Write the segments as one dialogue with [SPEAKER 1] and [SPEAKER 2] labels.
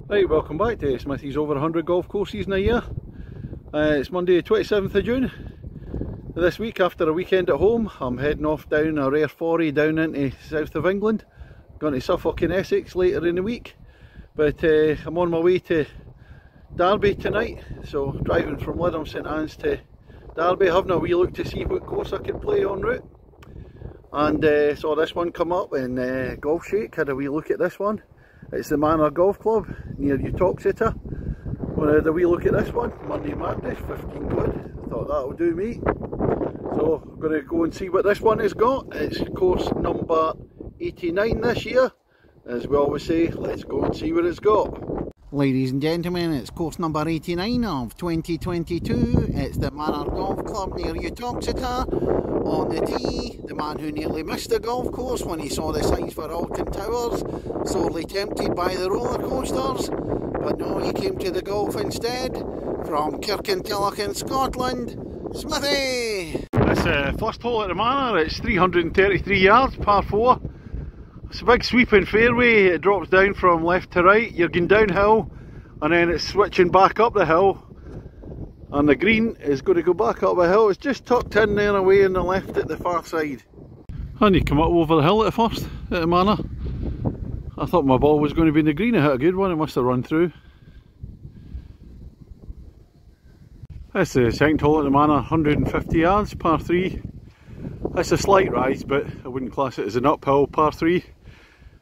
[SPEAKER 1] Right, welcome back to Smithy's over 100 golf courses in a year. It's Monday the 27th of June. This week, after a weekend at home, I'm heading off down a rare 40 down into south of England. Going to Suffolk and Essex later in the week. But I'm on my way to Derby tonight. So driving from Lytham St Anne's to Derby, having a wee look to see what course I could play en route. And saw this one come up in Golf Shake, had a wee look at this one. It's the Manor Golf Club near Uttoxeter. When I had a wee look at this one, Monday Madness, 15 quid. Thought that'll do me. So I'm going to go and see what this one has got. It's course number 89 this year. As we always say, let's go and see what it's got.
[SPEAKER 2] Ladies and gentlemen, it's course number 89 of 2022. It's the Manor Golf Club near Uttoxeter. On the tee, the man who nearly missed the golf course when he saw the signs for Alkin Towers, sorely tempted by the roller coasters, but no, he came to the golf instead. From Kirkintilloch in Scotland, Smithy!
[SPEAKER 1] This first hole at the Manor, it's 333 yards, par 4. It's a big sweeping fairway. It drops down from left to right. You're going downhill and then it's switching back up the hill, and the green is going to go back up the hill. It's just tucked in there away on the left at the far side. And you come up over the hill at first at the Manor. I thought my ball was going to be in the green. I hit a good one, it must have run through. This is the second hole at the Manor, 150 yards, par 3. It's a slight rise, but I wouldn't class it as an uphill par 3.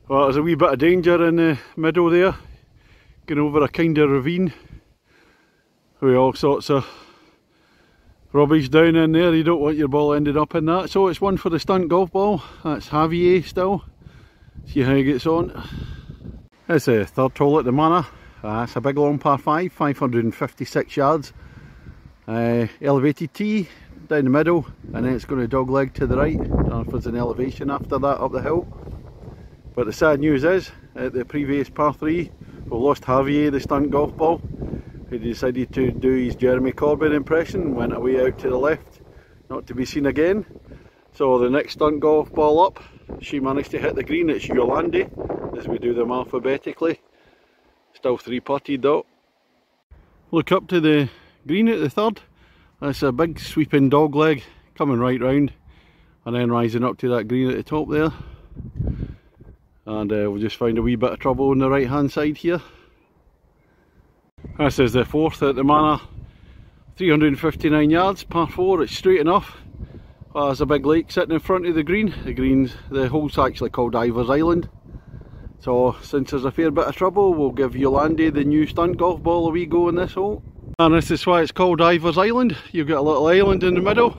[SPEAKER 1] Well, there's a wee bit of danger in the middle there, going over a kind of ravine with all sorts of rubbish down in there. You don't want your ball ended up in that. So it's one for the stunt golf ball. That's Javier still. See how he gets on. It's the third hole at the Manor. It's a big long par 5, 556 yards. Elevated tee down the middle, and then it's going to dog leg to the right. I don't know if there's an elevation after that up the hill. But the sad news is, at the previous par 3, we lost Javier, the stunt golf ball. He decided to do his Jeremy Corbyn impression, went away out to the left, not to be seen again. So the next stunt golf ball up, she managed to hit the green. It's Yolande, as we do them alphabetically. Still 3-putted though. Look up to the green at the third. That's a big sweeping dog leg coming right round and then rising up to that green at the top there. And we'll just find a wee bit of trouble on the right hand side here. This is the fourth at the Manor, 359 yards, par 4. It's straight enough. There's a big lake sitting in front of the green. The hole's actually called Ivers Island. So since there's a fair bit of trouble, we'll give Yolande, the new stunt golf ball, a wee go in this hole. And this is why it's called Ivers Island. You've got a little island in the middle.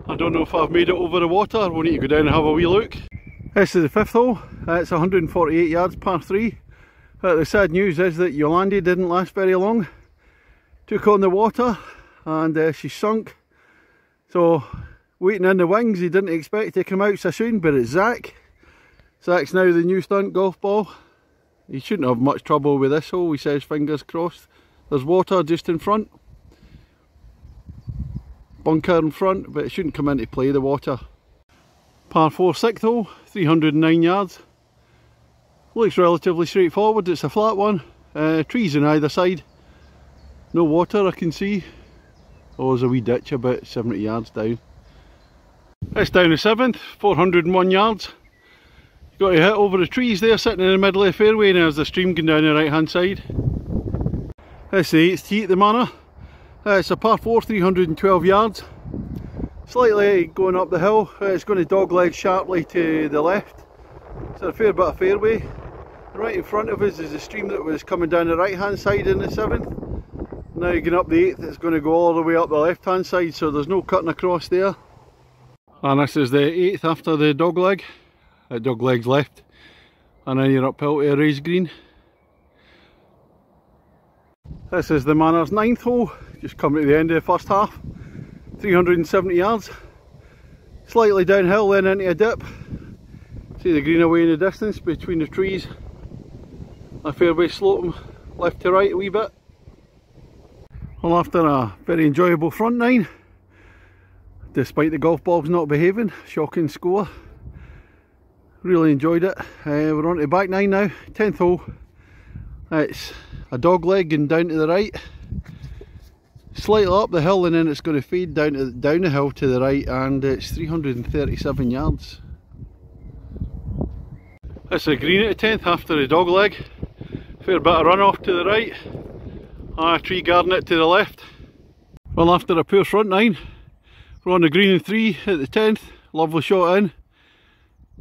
[SPEAKER 1] I don't know if I've made it over the water. We'll need to go down and have a wee look. This is the fifth hole. It's 148 yards, par 3. The sad news is that Yolande didn't last very long. Took on the water and she sunk. So waiting in the wings, he didn't expect to come out so soon, but it's Zach. Zach's now the new stunt golf ball. He shouldn't have much trouble with this hole, he says, fingers crossed. There's water just in front. Bunker in front, but it shouldn't come into play, the water. Par 4 sixth hole, 309 yards. Looks relatively straightforward. It's a flat one. Trees on either side. No water I can see. Oh, there's a wee ditch about 70 yards down. It's down the 7th, 401 yards. You've got to hit over the trees there sitting in the middle of the fairway, and there's the stream going down the right hand side. It's the 8th tee at the Manor. It's a par 4, 312 yards. Slightly going up the hill. It's going to dog leg sharply to the left. It's a fair bit of fairway. Right in front of us is the stream that was coming down the right hand side in the 7th. Now going up the 8th, it's going to go all the way up the left hand side, so there's no cutting across there. And this is the 8th after the dog leg. Dog leg's left. And then you're uphill to a raised green. This is the Manor's 9th hole, just coming to the end of the first half. 370 yards. Slightly downhill then into a dip. See the green away in the distance between the trees. A fairway sloping left to right a wee bit. Well, after a very enjoyable front nine, despite the golf balls not behaving, shocking score. Really enjoyed it. We're on to the back nine now, 10th hole. It's a dog leg and down to the right, slightly up the hill, and then it's going to fade down the hill to the right, and it's 337 yards. It's a green at the 10th after the dog leg. Fair bit of run off to the right, and a tree guarding it to the left. Well, after a poor front 9, we're on the green and 3 at the 10th. Lovely shot in.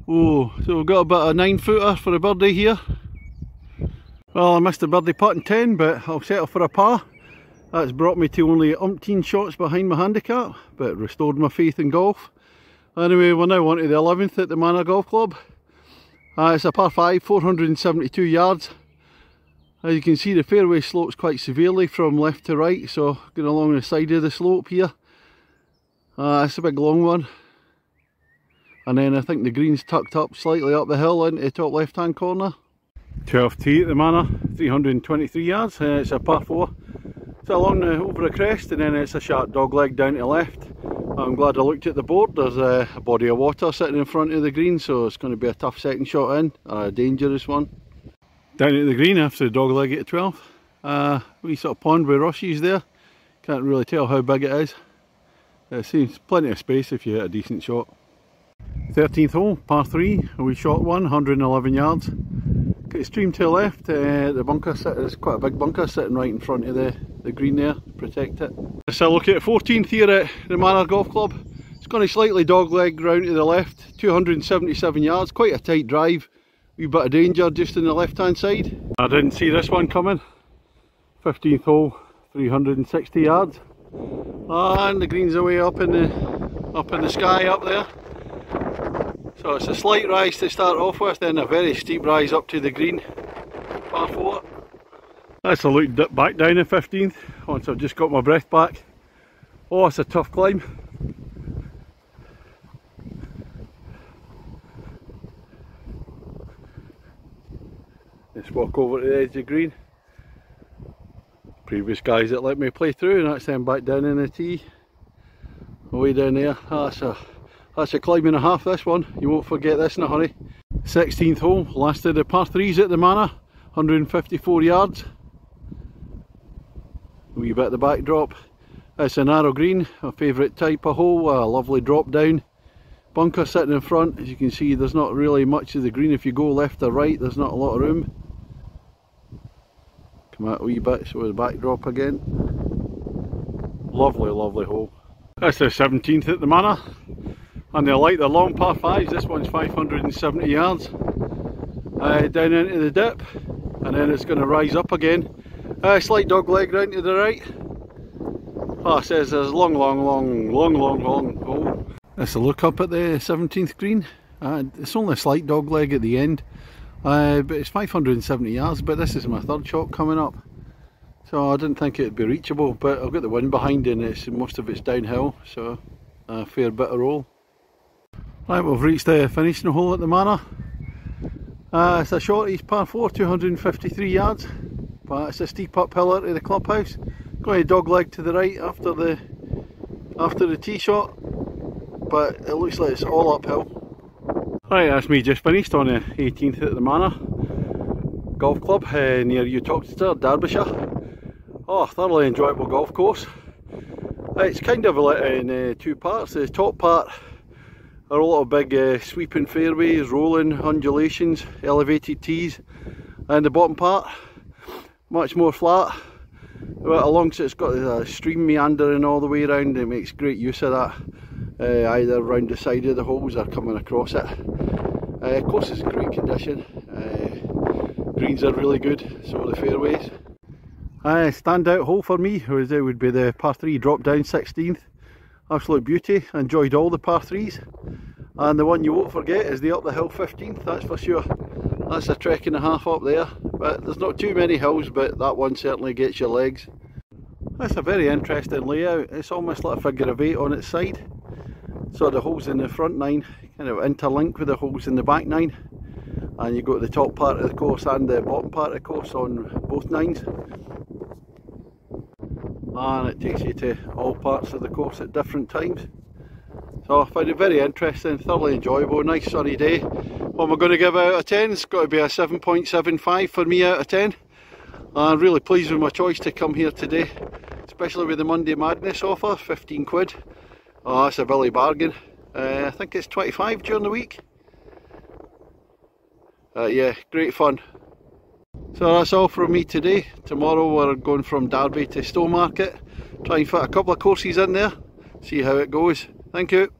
[SPEAKER 1] Oh, so we've got a bit of 9-footer for a birdie here. Well, I missed a birdie putt in 10, but I'll settle for a par. That's brought me to only umpteen shots behind my handicap, but restored my faith in golf. Anyway, we're now on to the 11th at the Manor Golf Club. It's a par 5, 472 yards. As you can see, the fairway slopes quite severely from left to right, so going along the side of the slope here. It's a big long one. And then I think the green's tucked up slightly up the hill into the top left hand corner. 12th tee at the Manor, 323 yards, it's a par 4. It's along over a crest, and then it's a sharp dog leg down to the left. I'm glad I looked at the board. There's a body of water sitting in front of the green, so it's going to be a tough second shot in, a dangerous one. Down at the green after the dog leg at 12th. Wee sort of pond with rushes there. Can't really tell how big it is. It seems plenty of space if you hit a decent shot. 13th hole, par 3, a wee short one, 111 yards. Got stream to the left, the bunker, there's quite a big bunker sitting right in front of the green there to protect it. Let's look at 14th here at the Manor Golf Club. It's going to slightly dog leg round to the left, 277 yards, quite a tight drive. Wee bit of danger just on the left hand side. I didn't see this one coming. 15th hole, 360 yards. And the green's away up in the sky up there. So it's a slight rise to start off with, then a very steep rise up to the green, par 4. That's a look dip back down the 15th, once I've just got my breath back. Oh, it's a tough climb. Just walk over to the edge of the green. Previous guys that let me play through, and that's them back down in the tee. Way down there, that's a climb and a half, this one. You won't forget this in a hurry. 16th hole, last of the par 3s at the Manor, 154 yards. A wee bit of the backdrop. It's a narrow green, a favourite type of hole, a lovely drop down. Bunker sitting in front, as you can see there's not really much of the green. If you go left or right, there's not a lot of room. Come out a wee bit, so the backdrop again. Lovely, lovely hole. That's the 17th at the Manor. And they like the long par 5s, this one's 570 yards. Down into the dip, and then it's going to rise up again. Slight dog leg round to the right. Oh, it says there's long hole. That's a look up at the 17th green. It's only a slight dog leg at the end, but it's 570 yards, but this is my third shot coming up. So I didn't think it would be reachable, but I've got the wind behind and most of it's downhill, so a fair bit of roll. Right, we've reached the finishing hole at the Manor. It's a short East par 4, 253 yards, but it's a steep uphill to the clubhouse. Going to dog leg to the right after the tee shot, but it looks like it's all uphill. Right, that's me just finished on the 18th at the Manor Golf Club near Uttoxeter, Derbyshire. Oh, thoroughly enjoyable golf course. It's kind of in 2 parts. The top part are a lot of big sweeping fairways, rolling undulations, elevated tees, and the bottom part much more flat. But alongside it's got a stream meandering all the way around. It makes great use of that, either around the side of the holes or coming across it. Course is in great condition. Greens are really good, so are the fairways. Standout hole for me would be the par 3 drop down 16th. Absolute beauty, enjoyed all the par 3s. And the one you won't forget is the up the hill 15th, that's for sure. That's a trek and a half up there, but there's not too many hills, but that one certainly gets your legs. That's a very interesting layout. It's almost like a figure of 8 on its side. So the holes in the front 9 kind of interlink with the holes in the back 9. And you go to the top part of the course and the bottom part of the course on both 9s. And it takes you to all parts of the course at different times. So I found it very interesting, thoroughly enjoyable, nice sunny day. What am I going to give out of 10? It's got to be a 7.75 for me out of 10. I'm really pleased with my choice to come here today, especially with the Monday Madness offer, 15 quid. Oh, that's a Billy bargain. I think it's 25 during the week. Yeah, great fun. So that's all from me today. Tomorrow we're going from Derby to Stowmarket. Try and fit a couple of courses in there, see how it goes. Thank you.